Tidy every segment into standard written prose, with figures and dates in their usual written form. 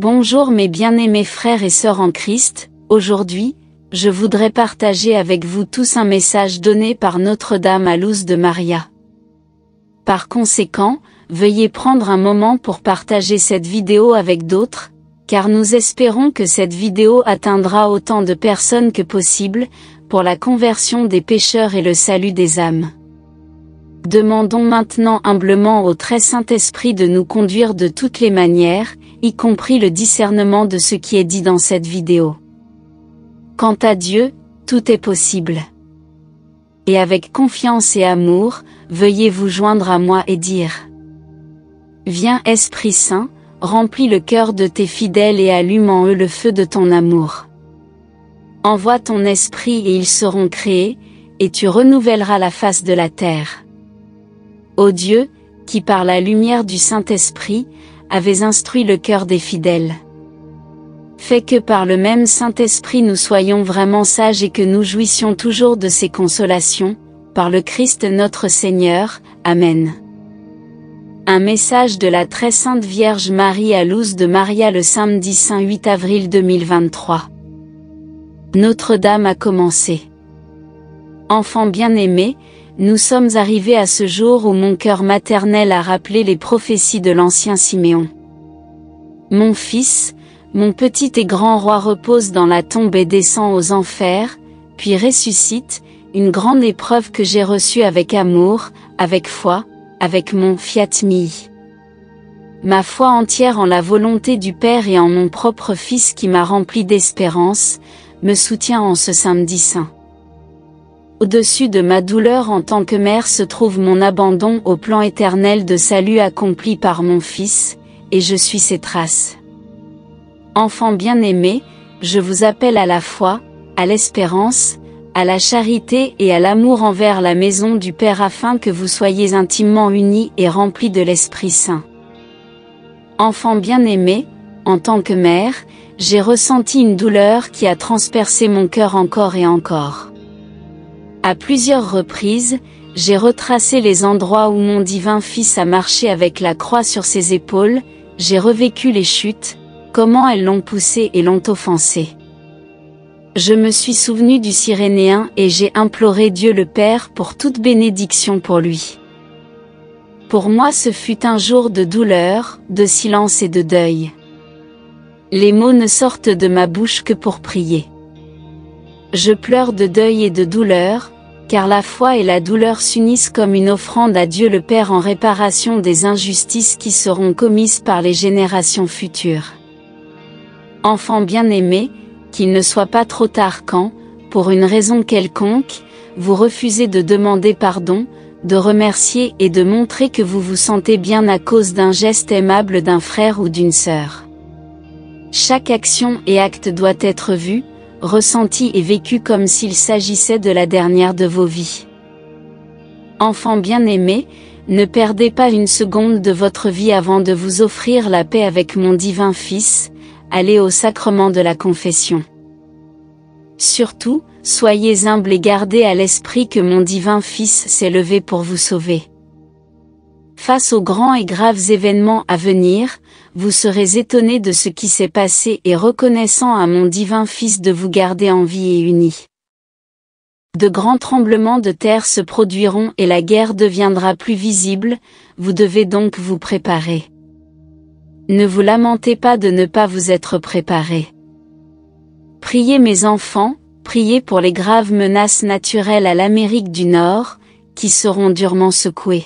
Bonjour mes bien-aimés frères et sœurs en Christ, aujourd'hui, je voudrais partager avec vous tous un message donné par Notre-Dame à Luz de Maria. Par conséquent, veuillez prendre un moment pour partager cette vidéo avec d'autres, car nous espérons que cette vidéo atteindra autant de personnes que possible, pour la conversion des pécheurs et le salut des âmes. Demandons maintenant humblement au très Saint-Esprit de nous conduire de toutes les manières, y compris le discernement de ce qui est dit dans cette vidéo. Quant à Dieu, tout est possible. Et avec confiance et amour, veuillez vous joindre à moi et dire: Viens Esprit Saint, remplis le cœur de tes fidèles et allume en eux le feu de ton amour. Envoie ton esprit et ils seront créés, et tu renouvelleras la face de la terre. Ô Dieu, qui par la lumière du Saint-Esprit, avez instruit le cœur des fidèles. Fais que par le même Saint-Esprit nous soyons vraiment sages et que nous jouissions toujours de ses consolations, par le Christ notre Seigneur. Amen. Un message de la très sainte Vierge Marie à Luz de Maria le samedi Saint 8 avril 2023. Notre-Dame a commencé. Enfants bien-aimés, nous sommes arrivés à ce jour où mon cœur maternel a rappelé les prophéties de l'ancien Siméon. Mon fils, mon petit et grand roi repose dans la tombe et descend aux enfers, puis ressuscite, une grande épreuve que j'ai reçue avec amour, avec foi, avec mon fiat mi. Ma foi entière en la volonté du Père et en mon propre Fils qui m'a rempli d'espérance, me soutient en ce samedi saint. Au-dessus de ma douleur en tant que mère se trouve mon abandon au plan éternel de salut accompli par mon Fils, et je suis ses traces. Enfants bien-aimés, je vous appelle à la foi, à l'espérance, à la charité et à l'amour envers la maison du Père afin que vous soyez intimement unis et remplis de l'Esprit Saint. Enfants bien-aimés, en tant que mère, j'ai ressenti une douleur qui a transpercé mon cœur encore et encore. À plusieurs reprises, j'ai retracé les endroits où mon divin Fils a marché avec la croix sur ses épaules, j'ai revécu les chutes, comment elles l'ont poussé et l'ont offensé. Je me suis souvenu du Cyrénéen et j'ai imploré Dieu le Père pour toute bénédiction pour lui. Pour moi ce fut un jour de douleur, de silence et de deuil. Les mots ne sortent de ma bouche que pour prier. Je pleure de deuil et de douleur, car la foi et la douleur s'unissent comme une offrande à Dieu le Père en réparation des injustices qui seront commises par les générations futures. Enfants bien-aimés, qu'il ne soit pas trop tard quand, pour une raison quelconque, vous refusez de demander pardon, de remercier et de montrer que vous vous sentez bien à cause d'un geste aimable d'un frère ou d'une sœur. Chaque action et acte doit être vu, ressenti et vécu comme s'il s'agissait de la dernière de vos vies. Enfants bien-aimés, ne perdez pas une seconde de votre vie avant de vous offrir la paix avec mon divin Fils, allez au sacrement de la confession. Surtout, soyez humbles et gardez à l'esprit que mon divin Fils s'est levé pour vous sauver. Face aux grands et graves événements à venir, vous serez étonnés de ce qui s'est passé et reconnaissant à mon divin Fils de vous garder en vie et unis. De grands tremblements de terre se produiront et la guerre deviendra plus visible, vous devez donc vous préparer. Ne vous lamentez pas de ne pas vous être préparés. Priez mes enfants, priez pour les graves menaces naturelles à l'Amérique du Nord, qui seront durement secouées.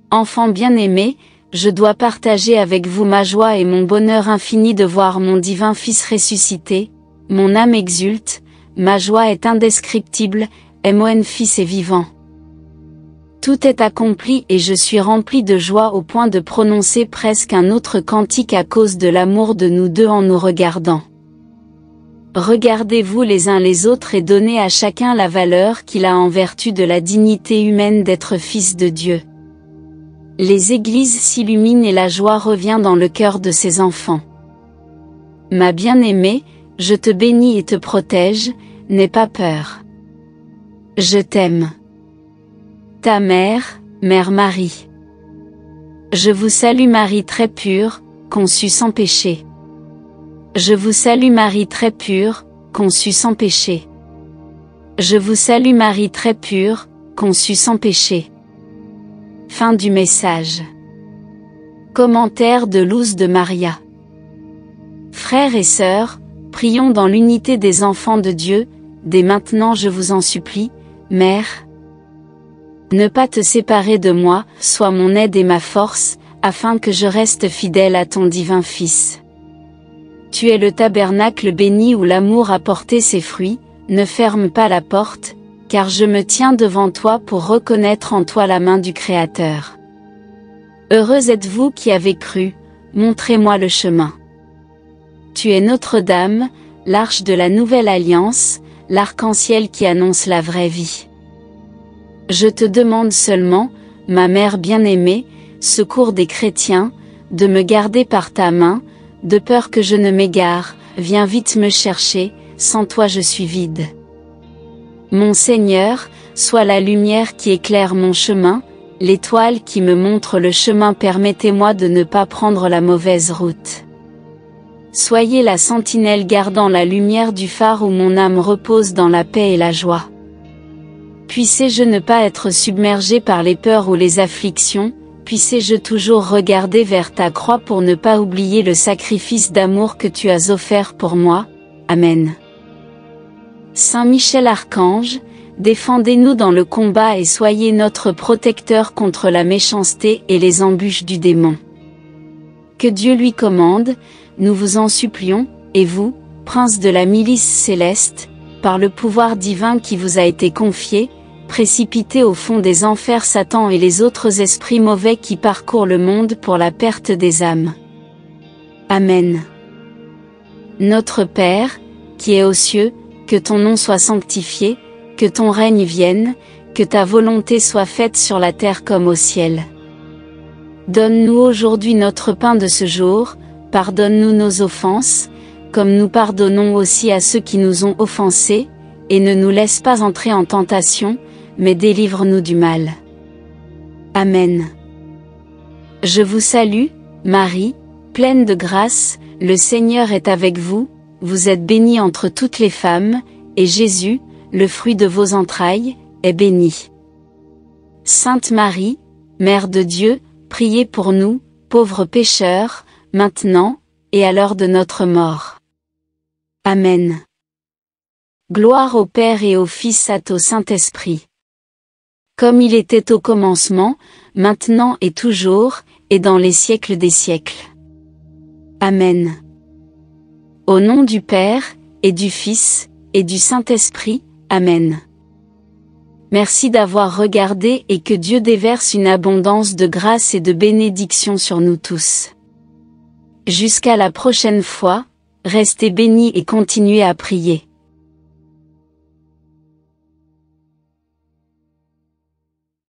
Enfants bien-aimés, je dois partager avec vous ma joie et mon bonheur infini de voir mon divin Fils ressuscité, mon âme exulte, ma joie est indescriptible, mon Fils est vivant. Tout est accompli et je suis rempli de joie au point de prononcer presque un autre cantique à cause de l'amour de nous deux en nous regardant. Regardez-vous les uns les autres et donnez à chacun la valeur qu'il a en vertu de la dignité humaine d'être fils de Dieu. Les églises s'illuminent et la joie revient dans le cœur de ses enfants. Ma bien-aimée, je te bénis et te protège, n'aie pas peur. Je t'aime. Ta mère, Mère Marie. Je vous salue Marie très pure, conçue sans péché. Je vous salue Marie très pure, conçue sans péché. Je vous salue Marie très pure, conçue sans péché. Fin du message. Commentaire de Luz de Maria. Frères et sœurs, prions dans l'unité des enfants de Dieu, dès maintenant je vous en supplie, Mère. Ne pas te séparer de moi, sois mon aide et ma force, afin que je reste fidèle à ton divin Fils. Tu es le tabernacle béni où l'amour a porté ses fruits, ne ferme pas la porte, car je me tiens devant toi pour reconnaître en toi la main du Créateur. Heureux êtes-vous qui avez cru, montrez-moi le chemin. Tu es Notre-Dame, l'arche de la nouvelle alliance, l'arc-en-ciel qui annonce la vraie vie. Je te demande seulement, ma mère bien-aimée, secours des chrétiens, de me garder par ta main, de peur que je ne m'égare, viens vite me chercher, sans toi je suis vide. Mon Seigneur, sois la lumière qui éclaire mon chemin, l'étoile qui me montre le chemin, permettez-moi de ne pas prendre la mauvaise route. Soyez la sentinelle gardant la lumière du phare où mon âme repose dans la paix et la joie. Puissé-je ne pas être submergé par les peurs ou les afflictions, puissé-je toujours regarder vers ta croix pour ne pas oublier le sacrifice d'amour que tu as offert pour moi. Amen. Saint Michel Archange, défendez-nous dans le combat et soyez notre protecteur contre la méchanceté et les embûches du démon. Que Dieu lui commande, nous vous en supplions, et vous, prince de la milice céleste, par le pouvoir divin qui vous a été confié, précipitez au fond des enfers Satan et les autres esprits mauvais qui parcourent le monde pour la perte des âmes. Amen. Notre Père, qui es aux cieux, que ton nom soit sanctifié, que ton règne vienne, que ta volonté soit faite sur la terre comme au ciel. Donne-nous aujourd'hui notre pain de ce jour, pardonne-nous nos offenses, comme nous pardonnons aussi à ceux qui nous ont offensés, et ne nous laisse pas entrer en tentation, mais délivre-nous du mal. Amen. Je vous salue, Marie, pleine de grâce, le Seigneur est avec vous, vous êtes bénie entre toutes les femmes, et Jésus, le fruit de vos entrailles, est béni. Sainte Marie, Mère de Dieu, priez pour nous, pauvres pécheurs, maintenant, et à l'heure de notre mort. Amen. Gloire au Père et au Fils et au Saint-Esprit. Comme il était au commencement, maintenant et toujours, et dans les siècles des siècles. Amen. Au nom du Père, et du Fils, et du Saint-Esprit, Amen. Merci d'avoir regardé et que Dieu déverse une abondance de grâce et de bénédiction sur nous tous. Jusqu'à la prochaine fois, restez bénis et continuez à prier.